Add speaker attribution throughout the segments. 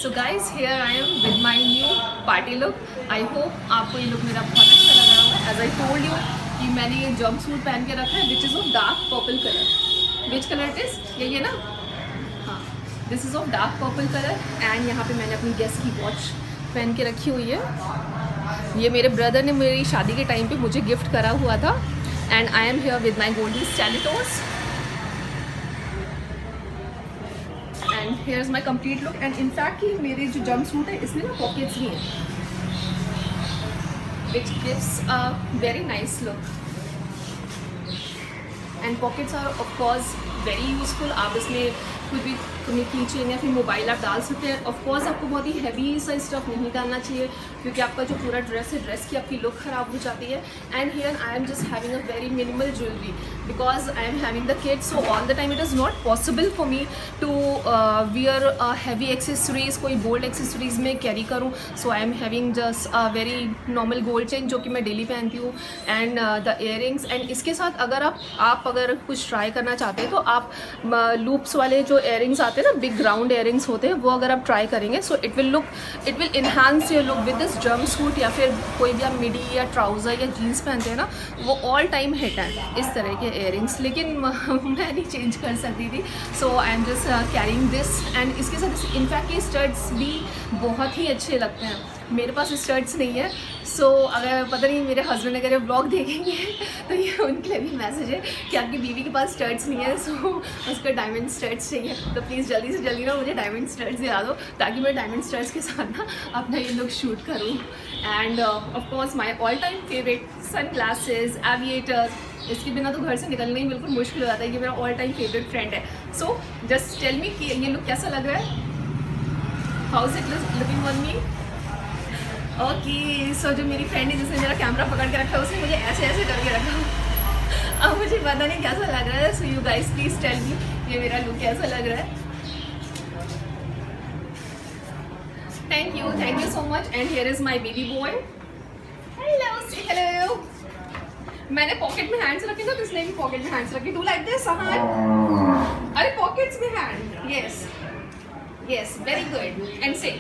Speaker 1: So guys here I am with my new party look. I hope आपको ये look मेरा बहुत अच्छा लग रहा होगा। एज आई टोल्ड यू कि मैंने ये जंप सूट पहन के रखा है which is of dark purple colour. Which colour it is? यही है ना? हाँ, this is of dark purple colour. And यहाँ पे मैंने अपनी गेस्ट की वॉच पहन के रखी हुई है। ये मेरे ब्रदर ने मेरी शादी के टाइम पे मुझे गिफ्ट करा हुआ था। And I am here with my golden स्टिलेटोस। And here is my complete look. And in fact मेरे जो जंप सूट है इसमें ना पॉकेट्स भी हैं, which gives a very nice look. And pockets are of course very useful. आप इसमें कुछ भी अपनी कीचेन या फिर मोबाइल आप डाल सकते हैं। ऑफ कोर्स आपको बहुत ही हैवी सा स्टफ नहीं डालना चाहिए क्योंकि आपका जो पूरा ड्रेस है, ड्रेस की आपकी लुक ख़राब हो जाती है। And here I am just having a very minimal jewellery because I am having the kids, so all the time it is not possible for me to wear heavy accessories, कोई bold accessories में carry करूँ। So I am having just a very normal gold chain जो कि मैं daily पहनती हूँ। And the earrings. And इसके साथ अगर आप अगर कुछ ट्राई करना चाहते हैं तो आप लूप्स वाले जो इयरिंग्स आते हैं ना, बिग राउंड इयरिंग्स होते हैं, वो अगर आप ट्राई करेंगे so it will enhance your look with this jump suit. या फिर कोई भी आप मिडी या ट्राउज़र या जीन्स पहनते हैं ना, वो ऑल टाइम हिट है इस तरह के इयरिंग्स। लेकिन मैं नहीं चेंज कर सकती थी, so I am just carrying this. And इसके साथ इनफैक्ट ये स्टड्स भी बहुत ही अच्छे लगते हैं। मेरे पास स्टड्स नहीं है, सो अगर पता नहीं मेरे हस्बैंड अगर ब्लॉग देखेंगे तो ये उनके लिए भी मैसेज है कि आपकी बीवी के पास स्टड्स नहीं है, सो उसका डायमंड स्टड्स चाहिए। तो प्लीज़ जल्दी से जल्दी ना मुझे डायमंड स्टड्स दिला दो ताकि मैं डायमंड स्टड्स के साथ ना अपना ये लुक शूट करूँ। And of course my all time favourite sunglasses, aviators. इसके बिना तो घर से निकलना ही बिल्कुल मुश्किल हो जाता है। ये मेरा ऑल टाइम फेवरेट फ्रेंड है। सो जस्ट टेल मी कि ये लुक कैसा लग रहा है? How is it looking on me? Okay, so जो मेरी फ्रेंड है जिसने मेरा कैमरा पकड़ के रखा है उसने मुझे ऐसे ऐसे करके रखा। अब मुझे पता नहीं कैसा लग रहा है। So you guys please tell me ये मेरा लुक कैसा लग रहा है। Thank you so much. And here is my baby boy. Hello, say hello. मैंने पॉकेट में हैंड्स रखे थे तो इसने भी पॉकेट में हैंड्स रखे। Do like this? अरे पॉकेट्स में hand. Yes yes, very good. And say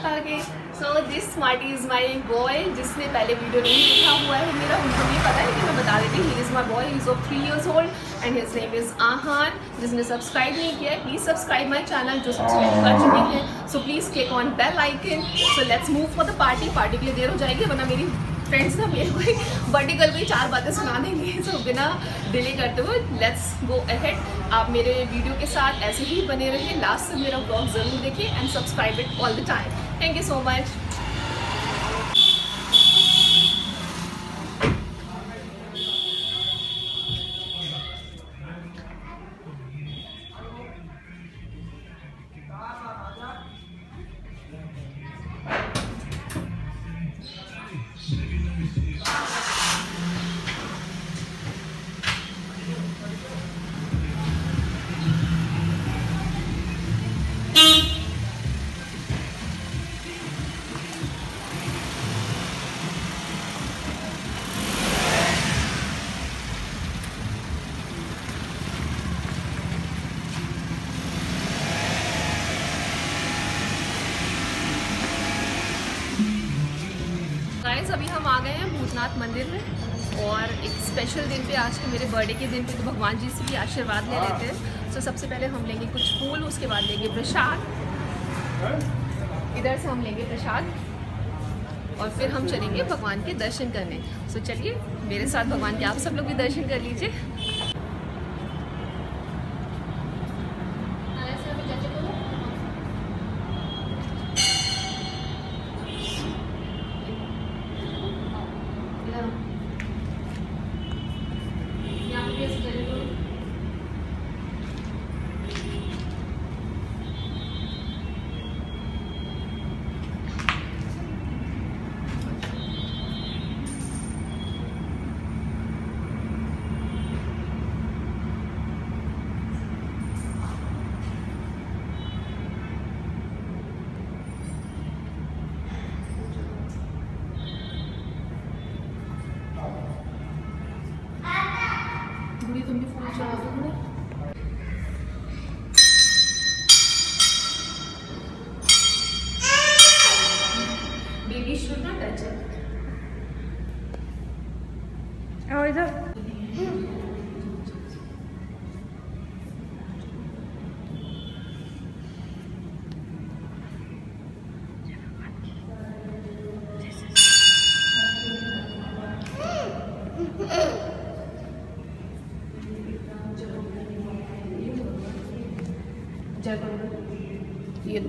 Speaker 1: okay, so this smarty is my boy. जिसने पहले वीडियो नहीं देखा हुआ है मेरा, उनको नहीं पता है, लेकिन मैं बता देती हूँ। He is my boy, he is of 3 years old and his name is Aahan. जिसने सब्सक्राइब नहीं किया है प्लीज़ सब्सक्राइब माई चैनल। जो सब्सक्राइब कर चुके हैं so please click on bell icon. So let's move for the party. Party के लिए देर हो जाएगी वरना मेरी फ्रेंड्स ना मेरे को बर्थडे गर्ल को 4 बातें सुना देंगे। सो बिना डिले करते हुए लेट्स गो अहेड। आप मेरे वीडियो के साथ ऐसे ही बने रहिए, लास्ट से मेरा ब्लॉग ज़रूर देखिए and subscribe it all the time. Thank you so much. अभी हम आ गए हैं भूतनाथ मंदिर में और एक स्पेशल दिन पे, आज के मेरे बर्थडे के दिन पे तो भगवान जी से भी आशीर्वाद ले लेते हैं। तो सबसे पहले हम लेंगे कुछ फूल, उसके बाद लेंगे प्रसाद। इधर से हम लेंगे प्रसाद और फिर हम चलेंगे भगवान के दर्शन करने। सो चलिए मेरे साथ भगवान के आप सब लोग भी दर्शन कर लीजिए। तुम भी फोन चला दो। should not touch it.
Speaker 2: और इधर
Speaker 1: ये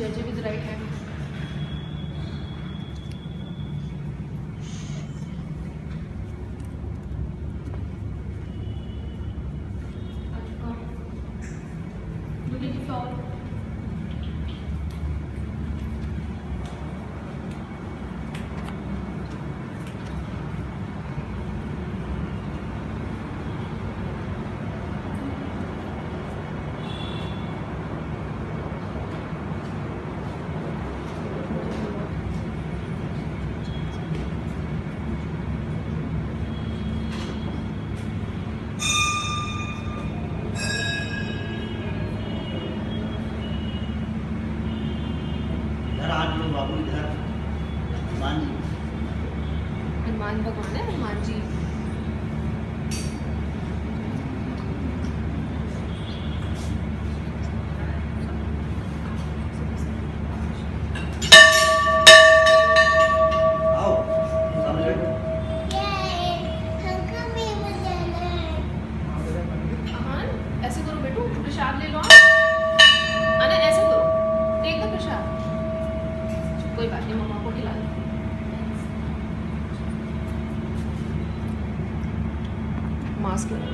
Speaker 1: judge it with the right hand. Look at the floor. Hanuman भगवान है, हनुमान जी। ऐसे करो बेटू, प्रसाद ले लो। अरे ऐसे करो, टेक द प्रसाद। कोई बात नहीं, मम्मा को खिला दो। मास्क लगा।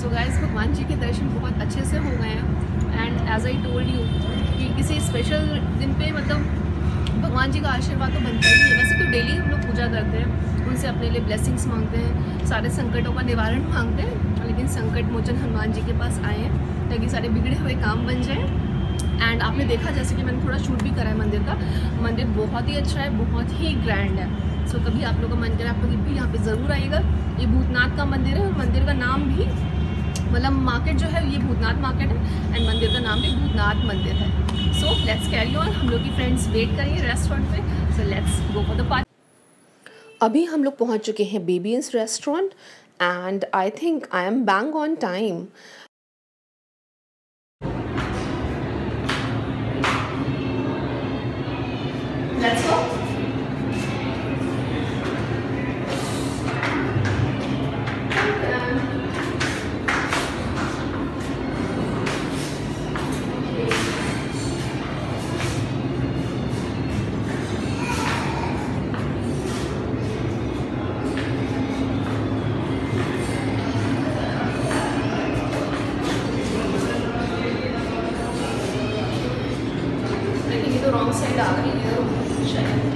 Speaker 1: सो गाइस, भगवान जी के दर्शन बहुत अच्छे से हो गए हैं। And as I told you कि किसी स्पेशल दिन पे मतलब भगवान जी का आशीर्वाद तो बनता ही है। वैसे तो डेली हम लोग पूजा करते हैं, उनसे अपने लिए ब्लेसिंग्स मांगते हैं, सारे संकटों का निवारण मांगते हैं। लेकिन संकट मोचन हनुमान जी के पास आए हैं ताकि सारे बिगड़े हुए काम बन जाएँ। एंड आपने देखा जैसे कि मैंने थोड़ा शूट भी करा है मंदिर का। मंदिर बहुत ही अच्छा है, बहुत ही ग्रैंड है। सो कभी आप लोगों का मन करे आप लोग भी यहाँ पे ज़रूर आइएगा। ये भूतनाथ का मंदिर है और मंदिर का नाम भी मतलब मार्केट जो है ये भूतनाथ मार्केट है एंड मंदिर का नाम भी भूतनाथ मंदिर है। So let's carry on. हम लोग की फ्रेंड्स वेट करेंगे रेस्टोरेंट पे। So let's go for the party. अभी हम लोग पहुँच चुके हैं babies restaurant and I think I am bang on time. Let's go. लेकिन ये तो रॉन्ग साइड आ गई है शायद।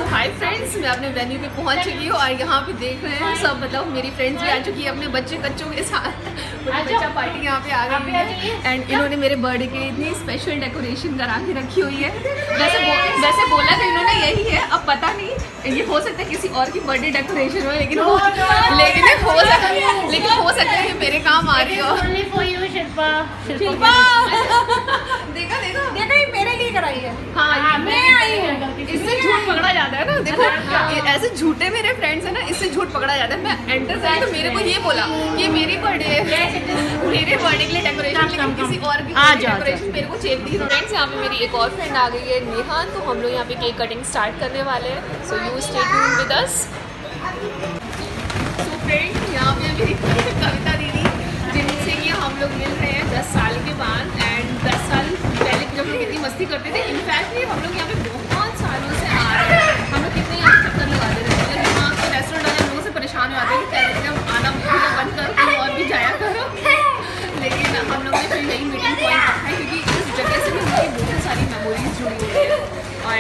Speaker 1: हाय फ्रेंड्स, मैं अपने वेन्यू पे पहुंच चुकी हूँ और यहाँ पे देख रहे हैं सब, मतलब मेरी फ्रेंड्स भी आ चुकी है अपने बच्चों के साथ। बच्चा पार्टी यहाँ पे आ गई है एंड इन्होंने मेरे बर्थडे के लिए इतनी स्पेशल डेकोरेशन करा के रखी हुई है। वैसे बोला तो इन्होंने यही है, अब पता नहीं ये हो सकता है किसी और की बर्थडे डेकोरेशन हो, लेकिन हो सकता है कि मेरे काम आ रही हो। शिल्पा देखा ये मेरे लिए कराई है। हाँ, मैं आई हूँ। इससे झूठ पकड़ा जाता है ना, देखो ऐसे झूठे मेरे फ्रेंड्स है ना, इससे झूठ पकड़ा जाता है। मैं एंटर करी तो मेरे को ये बोला कि मेरी बर्थडे है, मेरे बर्थडे के लिए डेकोरेशन, लेकिन किसी और की डेकोरेशन मेरे को चेक दी। फ्रेंड्स, यहाँ पे मेरी एक और फ्रेंड आ गई है, नेहा। तो हम लोग यहाँ पे केक कटिंग स्टार्ट करने वाले हैं, so you stay tuned with us. So friends, यहाँ पे मेरी कविता दीदी, जिनसे कि हम लोग मिल रहे हैं 10 साल के बाद। एंड 10 साल पहले जब लोग कितनी मस्ती करते थे, इनफैक्ट हम लोग यहाँ पे बहुत सालों से आ रहे हैं। हम लोग कितने यहाँ पे चक्कर लगाते रहते हैं, जब वहाँ के रेस्टोरेंट वाले लोगों से परेशान हो जाते हैं कि कहते हैं हम आना बंद कर, कहीं और भी जाया करो। लेकिन हम लोग ने फिर नई मीटिंग पॉइंट रखा है, क्योंकि इस जगह से भी हमारी बहुत सारी मेमोरीज जुड़ी हुई है।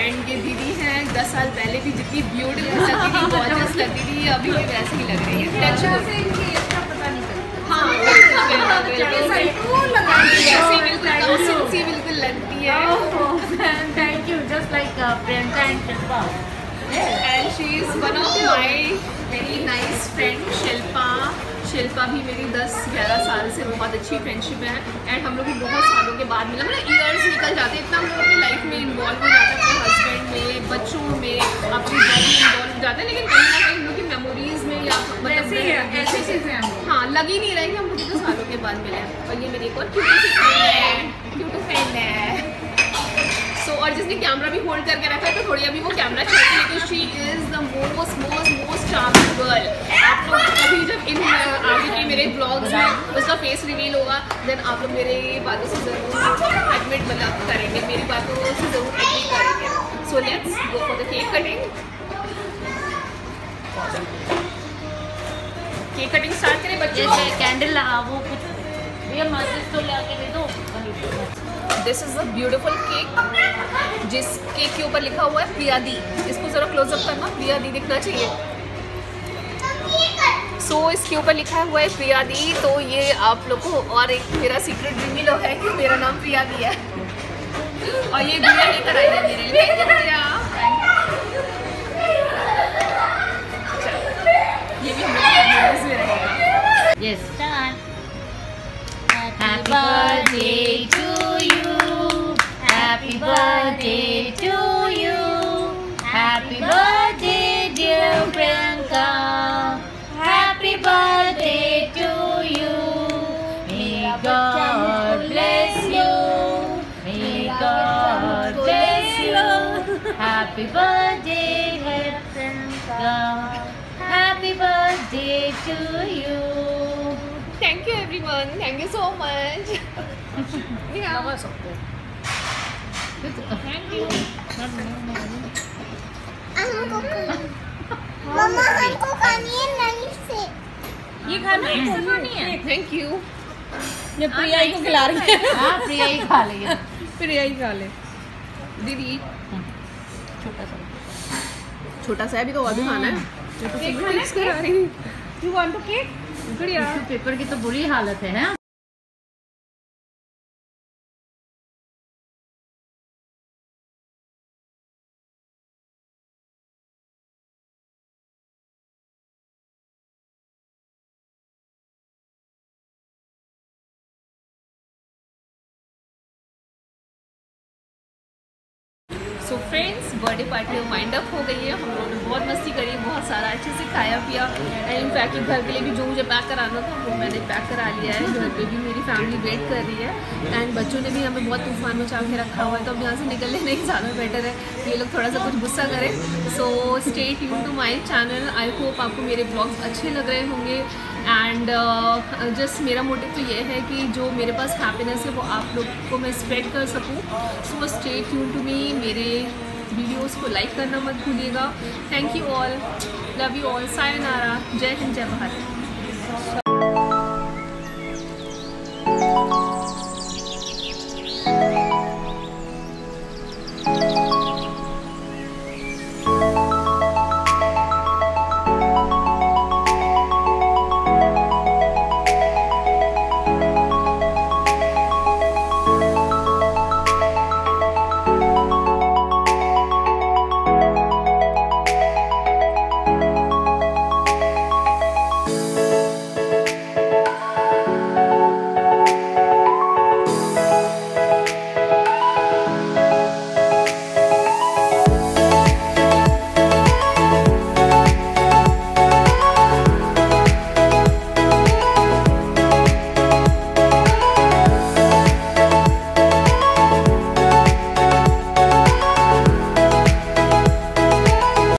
Speaker 1: एंड ये दीदी हैं, 10 साल पहले भी जितनी ब्यूटीफुल लगती थी, गॉर्जियस लगती थी, अभी भी वैसे ही लग रही है। हाँ, बिल्कुल लगती है।
Speaker 2: Thank you, just like Priyanka and Shilpa.
Speaker 1: And she is one of my very nice friend, Shilpa भी मेरी 10-11 साल से बहुत अच्छी फ्रेंडशिप है। एंड हम लोग भी बहुत सालों के बाद मिला, मतलब ईयर्स निकल जाते हैं, इतना हम लोग अपनी लाइफ में इन्वॉल्व हो जाते हैं, अपने हस्बैंड में, बच्चों में, अपनी जॉब में इन्वॉल्व हो जाते हैं। लेकिन कहीं ना कहीं हम लोग की मेमोरीज में या मतलब ऐसी चीज़ें हाँ लग ही नहीं रही कि हम लोग कितने सालों के बाद मिले। और ये मेरी एक और क्यूट फ्रेंड है। सो और जिसने कैमरा भी होल्ड करके रखा है, तो थोड़ी अभी वो कैमरा चलती है, तो she is the most charming girl. आप लोग अभी जब इन आगे के मेरे ब्लॉग्स में उसका फेस रिवील होगा, देन आप लोग मेरे बातों से ज़रूर एडमिट मतलब करेंगे, मेरी बातों से ज़रूर एग्री करेंगे। So let's go for the cake cutting. Cake cutting start करें बच्चों।
Speaker 2: कैंडल वो कुछ ये मैसेज तो लाके दे दो।
Speaker 1: This is a beautiful cake, जिस केक के ऊपर लिखा हुआ है प्रिया दी। इसको ज़रा क्लोजअप करना, प्रिया दी दिखना चाहिए। सो इसके ऊपर लिखा हुआ है प्रिया दी। तो ये आप लोग को और एक मेरा सीक्रेट रिवील है कि मेरा नाम प्रिया दी है। और ये गुड़िया लेकर आई है मेरे लिए। ये भी हमारे में रहेगा।
Speaker 2: Yes, done. Happy birthday to you. Happy birthday to you. Happy birthday, dear Priyanka. Happy birthday to you. May God bless you. May God bless you. Happy birthday, dear Priyanka. Happy birthday to you.
Speaker 1: Thank you everyone. Thank you so much. Yeah.
Speaker 2: Thank you.
Speaker 3: मम्मा हमको खानी है नहीं से।
Speaker 2: ये खाना है।
Speaker 1: Thank you.
Speaker 2: ये प्रिया ही को खिला रही है। हाँ, प्रिया ही खा लेगी।
Speaker 1: प्रिया ही खा ले। दीदी छोटा सा है, अभी तो और भी खाना है। केक करा रही। You want to cake? बढ़िया।
Speaker 2: पेपर की तो बुरी हालत है।
Speaker 1: So friends, birthday party wind up हो गई है। हम लोगों ने बहुत मस्ती करी, बहुत सारा अच्छे से खाया पिया। एंड इनफैक्ट घर के लिए भी जो मुझे पैक कराना था वो मैंने पैक करा लिया है। घर पे भी मेरी फैमिली वेट कर रही है। एंड बच्चों ने भी हमें बहुत तूफान मचा के रखा हुआ है, तो अब यहाँ से निकलने नहीं ज़्यादा बेटर है ये लोग थोड़ा सा कुछ गुस्सा करें। So stay tuned to my channel. I hope आपको मेरे ब्लॉग्स अच्छे लग रहे होंगे। एंड जस्ट मेरा मोटिव तो ये है कि जो मेरे पास हैप्पीनेस है वो आप लोग को मैं स्प्रेड कर सकूँ। So stay tuned to me. मेरे वीडियोस को लाइक करना मत भूलिएगा। Thank you all, love you all, सायोनारा, जय हिंद, जय भारत।